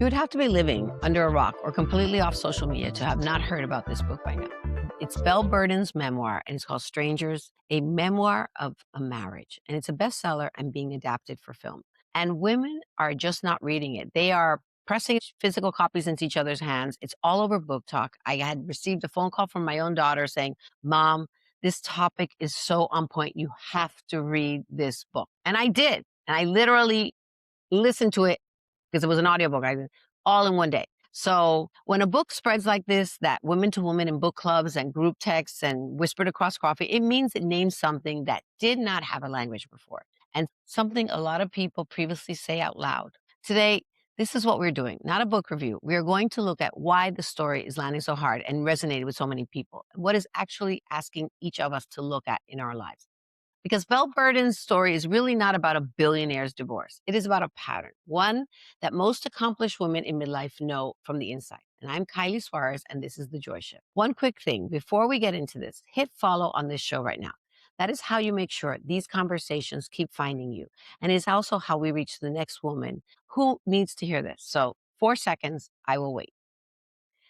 You would have to be living under a rock or completely off social media to have not heard about this book by now. It's Belle Burden's memoir, and it's called Strangers, a memoir of a marriage. And it's a bestseller and being adapted for film. And women are just not reading it. They are pressing physical copies into each other's hands. It's all over Book Talk. I had received a phone call from my own daughter saying, Mom, this topic is so on point. You have to read this book. And I did. And I literally listened to it because it was an audiobook, all in one day. So when a book spreads like this, that women to women in book clubs and group texts and whispered across coffee, it means it names something that did not have a language before and something a lot of people previously say out loud. Today, this is what we're doing, not a book review. We are going to look at why the story is landing so hard and resonated with so many people, what is actually asking each of us to look at in our lives. Because Belle Burden's story is really not about a billionaire's divorce. It is about a pattern, one that most accomplished women in midlife know from the inside. And I'm Kiley Suarez, and this is The Joy Shift. One quick thing before we get into this, hit follow on this show right now. That is how you make sure these conversations keep finding you. And it's also how we reach the next woman who needs to hear this. So 4 seconds, I will wait.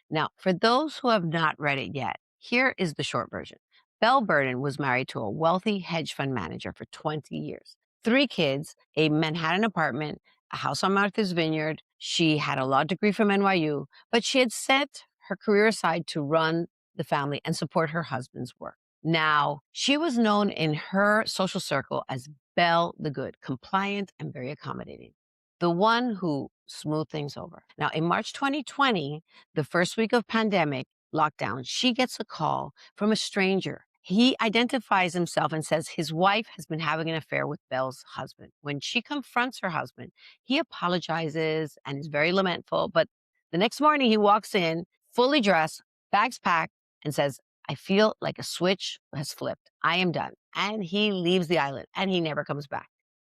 Now, for those who have not read it yet, here is the short version. Belle Burden was married to a wealthy hedge fund manager for 20 years. 3 kids, a Manhattan apartment, a house on Martha's Vineyard. She had a law degree from NYU, but she had set her career aside to run the family and support her husband's work. Now, she was known in her social circle as Belle the Good, compliant and very accommodating, the one who smoothed things over. Now, in March 2020, the first week of pandemic lockdown, she gets a call from a stranger. He identifies himself and says his wife has been having an affair with Belle's husband. When she confronts her husband, he apologizes and is very lamentful. But the next morning, he walks in fully dressed, bags packed, and says, I feel like a switch has flipped. I am done. And he leaves the island and he never comes back.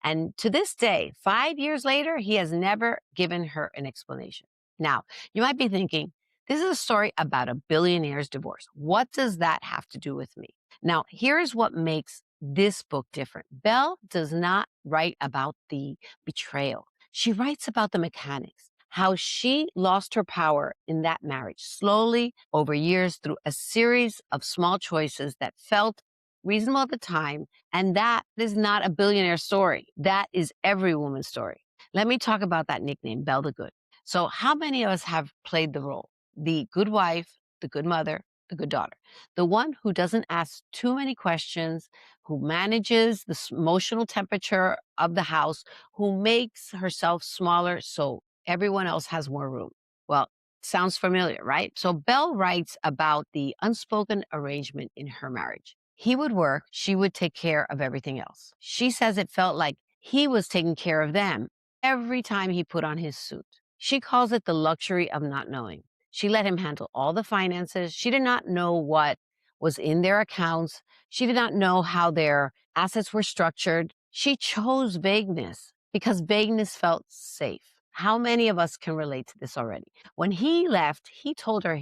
And to this day, 5 years later, he has never given her an explanation. Now, you might be thinking, this is a story about a billionaire's divorce. What does that have to do with me? Now, here's what makes this book different. Belle does not write about the betrayal. She writes about the mechanics, how she lost her power in that marriage slowly over years through a series of small choices that felt reasonable at the time. And that is not a billionaire story. That is every woman's story. Let me talk about that nickname, Belle the Good. So how many of us have played the role? The good wife, the good mother, the good daughter, the one who doesn't ask too many questions, who manages the emotional temperature of the house, who makes herself smaller so everyone else has more room. Well, sounds familiar, right? So Belle writes about the unspoken arrangement in her marriage. He would work, she would take care of everything else. She says it felt like he was taking care of them every time he put on his suit. She calls it the luxury of not knowing. She let him handle all the finances. She did not know what was in their accounts. She did not know how their assets were structured. She chose vagueness because vagueness felt safe. How many of us can relate to this already? When he left, he told her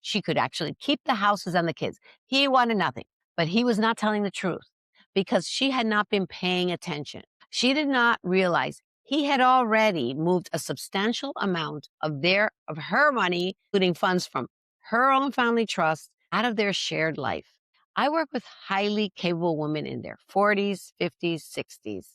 she could actually keep the houses and the kids. He wanted nothing, but he was not telling the truth because she had not been paying attention. She did not realize he had already moved a substantial amount of her money, including funds from her own family trust, out of their shared life. I work with highly capable women in their 40s, 50s, 60s,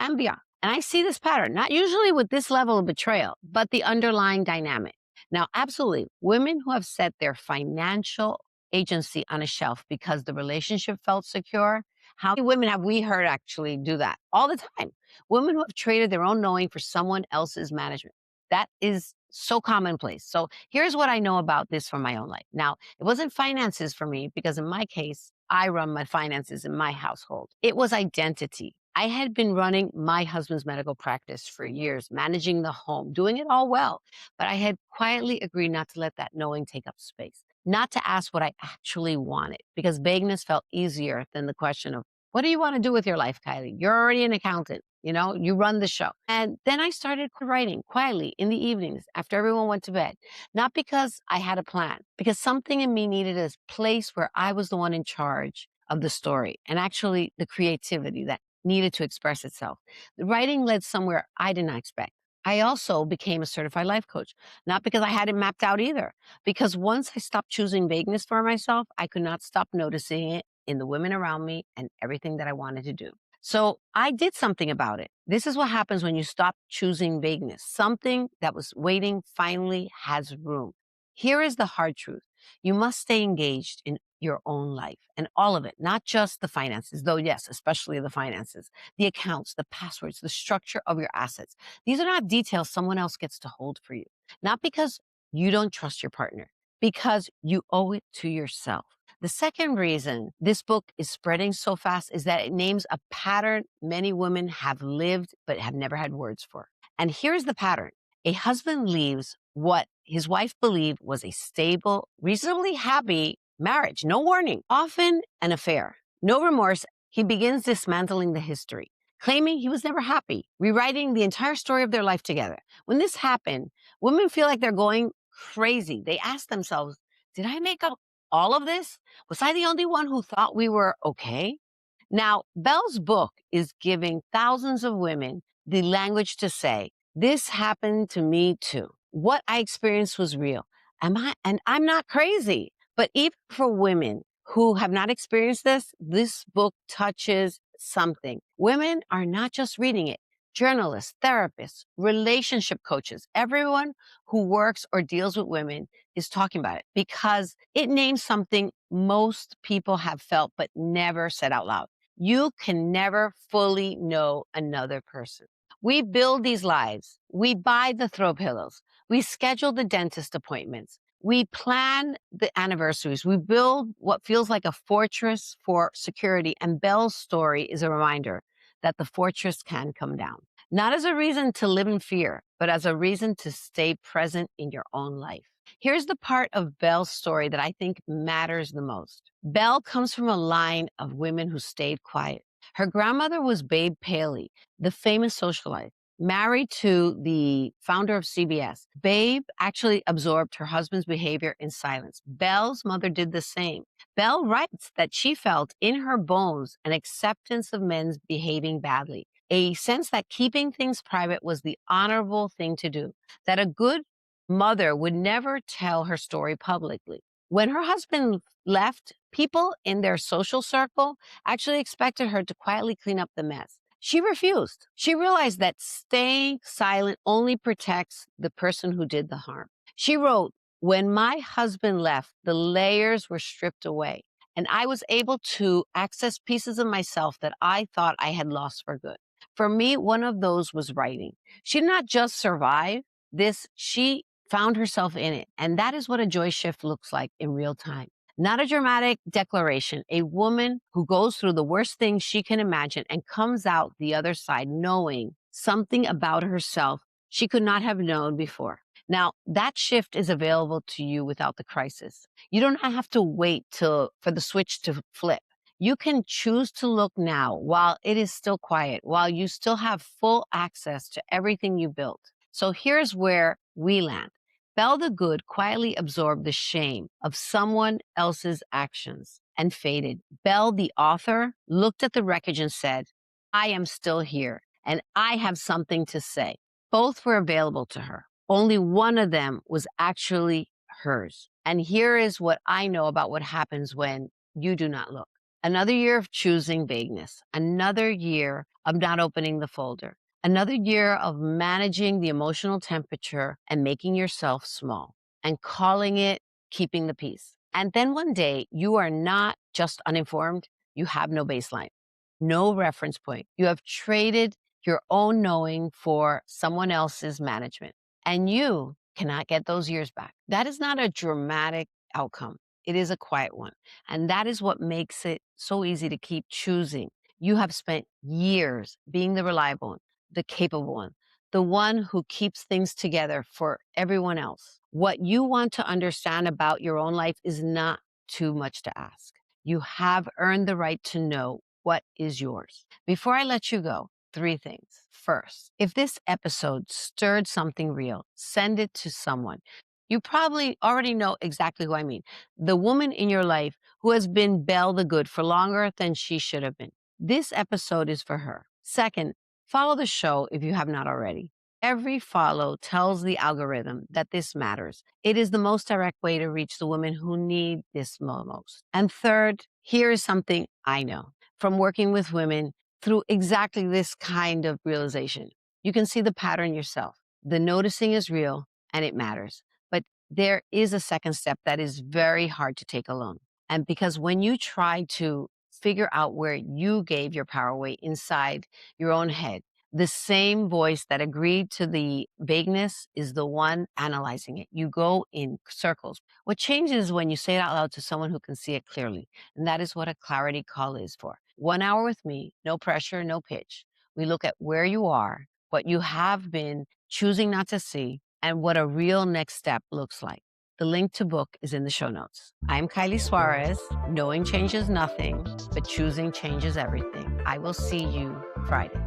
and beyond. And I see this pattern, not usually with this level of betrayal, but the underlying dynamic. Now, absolutely, women who have set their financial agency on a shelf because the relationship felt secure. How many women have we heard actually do that all the time? Women who have traded their own knowing for someone else's management. That is so commonplace. So here's what I know about this from my own life. Now, it wasn't finances for me because in my case, I run my finances in my household. It was identity. I had been running my husband's medical practice for years, managing the home, doing it all well. But I had quietly agreed not to let that knowing take up space, not to ask what I actually wanted, because vagueness felt easier than the question of, what do you want to do with your life, Kiley? You're already an accountant. You run the show. And then I started writing quietly in the evenings after everyone went to bed, not because I had a plan, because something in me needed a place where I was the one in charge of the story and actually the creativity that needed to express itself. The writing led somewhere I did not expect. I also became a certified life coach, not because I had it mapped out either, because once I stopped choosing vagueness for myself, I could not stop noticing it in the women around me and everything that I wanted to do. So I did something about it. This is what happens when you stop choosing vagueness. Something that was waiting finally has room. Here is the hard truth. You must stay engaged in your own life and all of it, not just the finances, though, yes, especially the finances, the accounts, the passwords, the structure of your assets. These are not details someone else gets to hold for you, not because you don't trust your partner, because you owe it to yourself. The second reason this book is spreading so fast is that it names a pattern many women have lived but have never had words for. And here's the pattern. A husband leaves what his wife believed was a stable, reasonably happy marriage. No warning, often an affair. No remorse. He begins dismantling the history, claiming he was never happy, rewriting the entire story of their life together. When this happened, women feel like they're going crazy. They ask themselves, did I make up all of this? Was I the only one who thought we were okay? Now, Belle's book is giving thousands of women the language to say, this happened to me too. What I experienced was real. And I'm not crazy. But even for women who have not experienced this book touches something. Women are not just reading it. Journalists, therapists, relationship coaches, everyone who works or deals with women is talking about it because it names something most people have felt but never said out loud. You can never fully know another person. We build these lives. We buy the throw pillows. We schedule the dentist appointments. We plan the anniversaries. We build what feels like a fortress for security. And Belle's story is a reminder that the fortress can come down. Not as a reason to live in fear, but as a reason to stay present in your own life. Here's the part of Belle's story that I think matters the most. Belle comes from a line of women who stayed quiet. Her grandmother was Babe Paley, the famous socialite, married to the founder of CBS. Babe actually absorbed her husband's behavior in silence. Belle's mother did the same. Belle writes that she felt in her bones an acceptance of men's behaving badly, a sense that keeping things private was the honorable thing to do, that a good mother would never tell her story publicly. When her husband left, people in their social circle actually expected her to quietly clean up the mess. She refused. She realized that staying silent only protects the person who did the harm. She wrote, when my husband left, the layers were stripped away, and I was able to access pieces of myself that I thought I had lost for good. For me, one of those was writing. She did not just survive this, she found herself in it. And that is what a joy shift looks like in real time. Not a dramatic declaration, a woman who goes through the worst things she can imagine and comes out the other side knowing something about herself she could not have known before. Now, that shift is available to you without the crisis. You don't have to wait for the switch to flip. You can choose to look now while it is still quiet, while you still have full access to everything you built. So here's where we land. Belle the Good quietly absorbed the shame of someone else's actions and faded. Belle, the author, looked at the wreckage and said, I am still here and I have something to say. Both were available to her. Only one of them was actually hers. And here is what I know about what happens when you do not look. Another year of choosing vagueness, another year of not opening the folder, another year of managing the emotional temperature and making yourself small and calling it keeping the peace. And then one day you are not just uninformed, you have no baseline, no reference point. You have traded your own knowing for someone else's management, and you cannot get those years back. That is not a dramatic outcome. It is a quiet one. And that is what makes it so easy to keep choosing. You have spent years being the reliable one, the capable one, the one who keeps things together for everyone else. What you want to understand about your own life is not too much to ask. You have earned the right to know what is yours. Before I let you go, 3 things. First, if this episode stirred something real, send it to someone. You probably already know exactly who I mean. The woman in your life who has been Belle the Good for longer than she should have been. This episode is for her. Second, follow the show if you have not already. Every follow tells the algorithm that this matters. It is the most direct way to reach the women who need this most. And third, here is something I know from working with women through exactly this kind of realization. You can see the pattern yourself. The noticing is real and it matters. But there is a second step that is very hard to take alone. And because when you try to figure out where you gave your power away inside your own head, the same voice that agreed to the vagueness is the one analyzing it. You go in circles. What changes when you say it out loud to someone who can see it clearly? And that is what a clarity call is for. 1 hour with me, no pressure, no pitch. We look at where you are, what you have been choosing not to see, and what a real next step looks like. The link to book is in the show notes. I'm Kylie Suarez. Knowing changes nothing, but choosing changes everything. I will see you Friday.